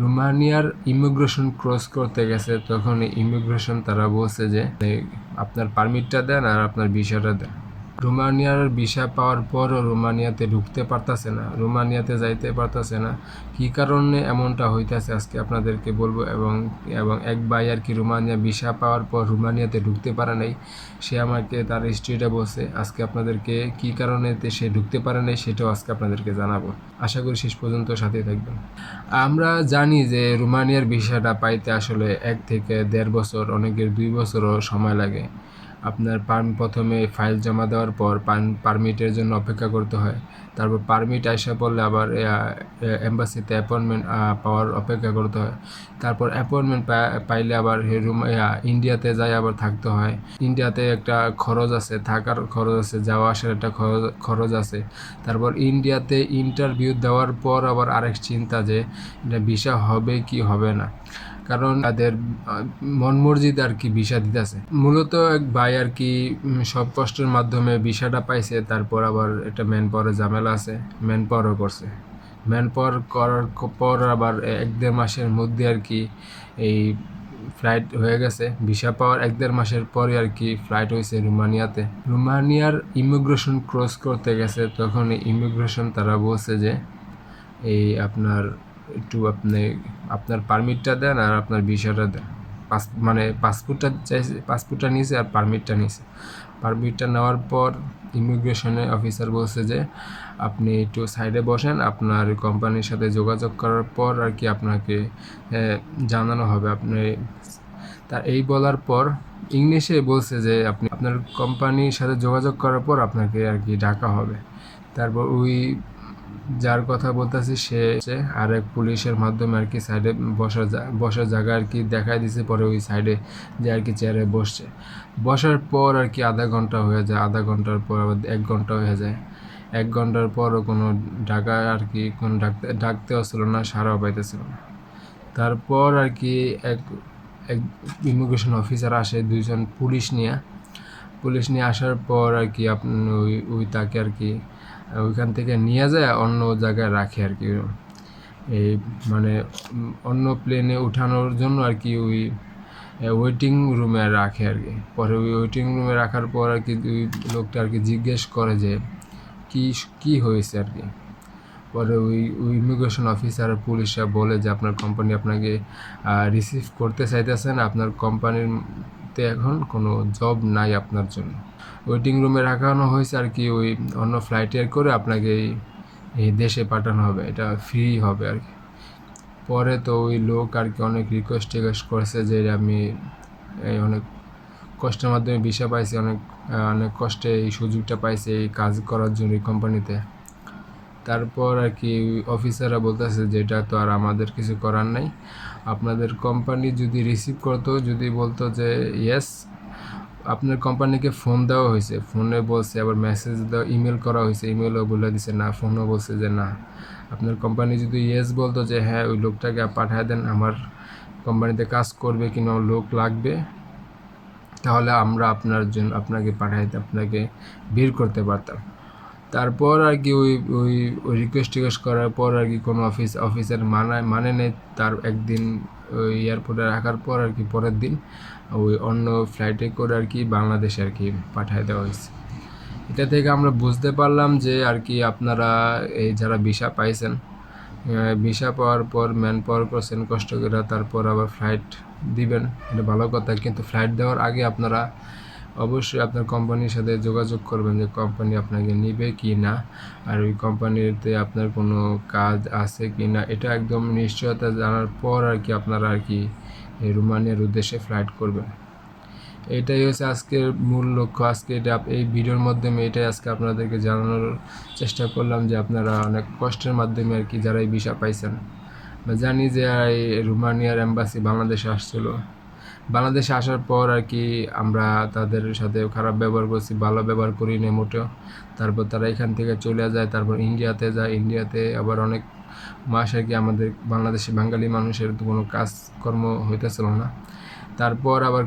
রোমানিয়ার immigration cross করতে গেছে, তখন ইমিগ্রেশন তারা বলছে যে আপনার পারমিটটা দেন আর আপনার ভিসাটা দেন। রোমানিয়ার ভিসা পাওয়ার পরও রোমানিয়াতে ঢুকতে পারতাছে না, রোমানিয়াতে যাইতে পারতাছে না। কী কারণে এমনটা হইতেছে আজকে আপনাদেরকে বলবো। এবং এবং এক ভাই আর কি রোমানিয়া ভিসা পাওয়ার পর রোমানিয়াতে ঢুকতে পারে নাই, সে আমাকে তার হিস্ট্রিটা বলছে। আজকে আপনাদেরকে কী কারণে সে ঢুকতে পারে নাই সেটাও আজকে আপনাদেরকে জানাবো। আশা করি শেষ পর্যন্ত সাথে থাকবেন। আমরা জানি যে রোমানিয়ার ভিসাটা পাইতে আসলে 1 থেকে 1.5 বছর, অনেকের 2 বছরও সময় লাগে। আপনার প্রথমে ফাইল জমা দেওয়ার পর পারমিটের জন্য অপেক্ষা করতে হয়। তারপর পারমিট আসা পড়লে আবার এম্বাসিতে অ্যাপয়েন্টমেন্ট পাওয়ার অপেক্ষা করতে হয়। তারপর অ্যাপয়েন্টমেন্ট পাইলে আবার ইন্ডিয়াতে যাই আবার থাকতে হয়। ইন্ডিয়াতে একটা খরচ আছে, থাকার খরচ আছে, যাওয়া আসার একটা খরচ আছে। তারপর ইন্ডিয়াতে ইন্টারভিউ দেওয়ার পর আবার আরেক চিন্তা যে এটা ভিসা হবে কি হবে না, কারণ তাদের মন মর্জিদ আর কি ভিসা দিতেছে। মূলত এক ভাই আর কি সব কষ্টের মাধ্যমে ভিসাটা পাইছে। তারপর আবার একটা ম্যান পাওয়ারের ঝামেলা আছে, ম্যান পাওয়ারও করছে। ম্যান পাওয়ার করার পর আবার 1-1.5 মাসের মধ্যে আর কি এই ফ্লাইট হয়ে গেছে। ভিসা পাওয়ার 1-1.5 মাসের পরে আর কি ফ্লাইট হয়েছে রোমানিয়াতে। রোমানিয়ার ইমিগ্রেশন ক্রস করতে গেছে, তখন ইমিগ্রেশন তারা বলছে যে আপনার একটু আপনার পারমিটটা দেন আর আপনার ভিসাটা দেন। পাসপোর্টটা চাইছে, পাসপোর্টটা নিয়েছে আর পারমিটটা নিয়েছে। পারমিটটা নেওয়ার পর ইমিগ্রেশনের অফিসার বলছে যে আপনি একটু সাইডে বসেন, আপনার কোম্পানির সাথে যোগাযোগ করার পর আর কি আপনাকে জানানো হবে। তার এই বলার পর ইংলিশে বলছে যে আপনার কোম্পানির সাথে যোগাযোগ করার পর আপনাকে আর কি ডাকা হবে। তারপর ওই যার কথা বলতেছি সে আরেক পুলিশের মাধ্যমে আর কি সাইডে বসার জায়গা আর কি দেখাই দিছে। পরে ওই সাইডে যে আর কি চেয়ারে বসার পর আর কি আধা ঘন্টা হয়ে যায়, আধা ঘন্টার পর আবার 1 ঘন্টা হয়ে যায়। 1 ঘন্টার পরও কোনো ডাকা আর কি কোনো ডাকতেও ছিল না, সাড়াও পাইতেছিল না। তারপর আর কি এক ইমিগ্রেশন অফিসার আসে, 2জন পুলিশ নিয়ে আসার পর আর কি ওই তাকে আর কি ওইখান থেকে নিয়ে যায় অন্য জায়গায় রাখে আর কি। এই অন্য প্লেনে উঠানোর জন্য আর কি ওই ওয়েটিং রুমে রাখে আর কি। পরে ওই ওয়েটিং রুমে রাখার পর আর কি ওই লোকটা আর কি জিজ্ঞেস করে যে কি হয়েছে আর কি। পরে ওই ইমিগ্রেশন অফিসার পুলিশরা বলে যে আপনার কোম্পানি আপনাকে রিসিভ করতে চাইতেছেন, আপনার কোম্পানিতে এখন কোনো জব নাই আপনার জন্য। ওয়েটিং রুমে রাখানো হয়েছে আর কি, ওই অন্য ফ্লাইটে করে আপনাকে এই দেশে পাঠানো হবে, এটা ফ্রি হবে আর কি। পরে তো ওই লোক আর কি অনেক রিকোয়েস্ট করেছে যে আমি অনেক কষ্টের মাধ্যমে ভিসা পাইছি, অনেক কষ্টে এই সুযোগটা পাইছি এই কাজ করার জন্য এই কোম্পানিতে। তারপর আর কি অফিসাররা বলতেছে যে এটা তো আর আমাদের কিছু করার নাই। আপনাদের কোম্পানি যদি রিসিভ করতো, যদি বলতো যে ইয়েস, আপনার কোম্পানিকে ফোন দেওয়া হয়েছে, ফোনে বলছে, আবার মেসেজ দেওয়া, ইমেল করা হয়েছে, ইমেলও বলে দিছে না, ফোনও বলছে যে না। আপনার কোম্পানি যদি ইয়েস বলতো যে হ্যাঁ ওই লোকটাকে পাঠিয়ে দেন, আমার কোম্পানিতে কাজ করবে কিংবা লোক লাগবে, তাহলে আমরা আপনাকে বের করতে পারতাম। তারপর আর কি ওই রিকোয়েস্ট করার পর আর কি কোনো অফিসার মানে নেই। তার একদিন ওই এয়ারপোর্টে রাখার পর আর কি পরের দিন ওই অন্য ফ্লাইটে করে আর কি বাংলাদেশে আর কি পাঠিয়ে দেওয়া হয়েছে। এটা থেকে আমরা বুঝতে পারলাম যে আর কি আপনারা এই যারা ভিসা পাইছেন, ভিসা পাওয়ার পর ম্যান পাওয়ার করছেন কষ্ট করে, তারপর আবার ফ্লাইট দিবেন, এটা ভালো কথা। কিন্তু ফ্লাইট দেওয়ার আগে আপনারা অবশ্যই আপনার কোম্পানির সাথে যোগাযোগ করবেন যে কোম্পানি আপনাকে নিবে কি না, আর ওই কোম্পানিতে আপনার কোনো কাজ আছে কি না, এটা একদম নিশ্চয়তা জানার পর আর কি আপনারা আর কি এই রোমানিয়ার উদ্দেশ্যে ফ্লাইট করবেন। এটাই হচ্ছে আজকের মূল লক্ষ্য। আজকে এই ভিডিওর মাধ্যমে এটাই আজকে আপনাদেরকে জানানোর চেষ্টা করলাম যে আপনারা অনেক কষ্টের মাধ্যমে আর কি যারা এই ভিসা পাইছেন। জানি যে এই রোমানিয়ার এম্বাসি বাংলাদেশে আসছিল, বাংলাদেশে আসার পর আর কি আমরা তাদের সাথে খারাপ ব্যবহার করছি, ভালো ব্যবহার করি না মোটেও। তারপর তারা এখান থেকে চলে যায়, তারপর ইন্ডিয়াতে যায়। ইন্ডিয়াতে আবার অনেক মাস আর কি আমাদের বাংলাদেশি বাঙালি মানুষের কোনো কাজকর্ম হইতেছিল না। তারপর আবার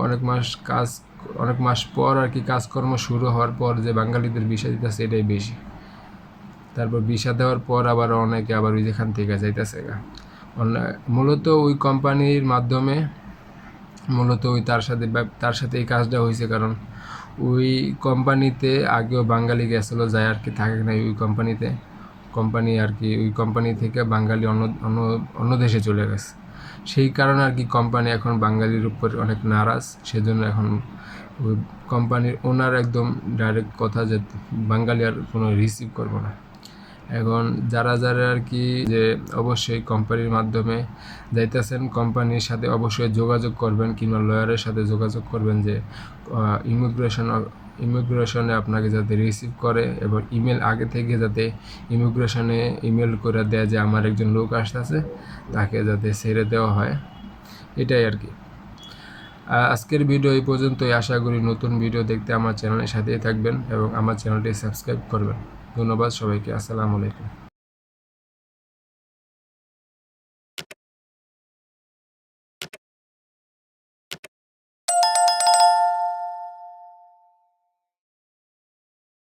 অনেক মাস পর আর কি কাজকর্ম শুরু হওয়ার পর যে বাঙালিদের ভিসা দিতেছে এটাই বেশি। তারপর ভিসা দেওয়ার পর আবার অনেকে আবার ওই যেখান থেকে যাইতেছে। মূলত ওই কোম্পানির মাধ্যমে মূলত ওই তার সাথে এই কাজটা হয়েছে, কারণ ওই কোম্পানিতে আগেও বাঙালি গেছিলো, যায় আর কি থাকে না ওই কোম্পানি আর কি, ওই কোম্পানি থেকে বাঙালি অন্য অন্য অন্য দেশে চলে গেছে। সেই কারণে আর কি কোম্পানি এখন বাঙালির উপর অনেক নারাজ। সেজন্য এখন ওই কোম্পানির ওনার একদম ডাইরেক্ট কথা যে বাঙালি আর কোনো রিসিভ করবো না। এখন যারা আর কি যে অবশ্যই কোম্পানির মাধ্যমে যাইতেছেন, কোম্পানির সাথে অবশ্যই যোগাযোগ করবেন কিংবা লয়ারের সাথে যোগাযোগ করবেন যে ইমিগ্রেশনে আপনাকে যাতে রিসিভ করে, এবং ইমেল আগে থেকে যাতে ইমিগ্রেশনে ইমেল করে দেয় যে আমার একজন লোক আসতেছে, তাকে যাতে ছেড়ে দেওয়া হয়। এটাই আর কি। আজকের ভিডিও এই পর্যন্তই। আশা করি নতুন ভিডিও দেখতে আমার চ্যানেলের সাথেই থাকবেন এবং আমার চ্যানেলটি সাবস্ক্রাইব করবেন। ধন্যবাদ সবাইকে। আসসালামু আলাইকুম।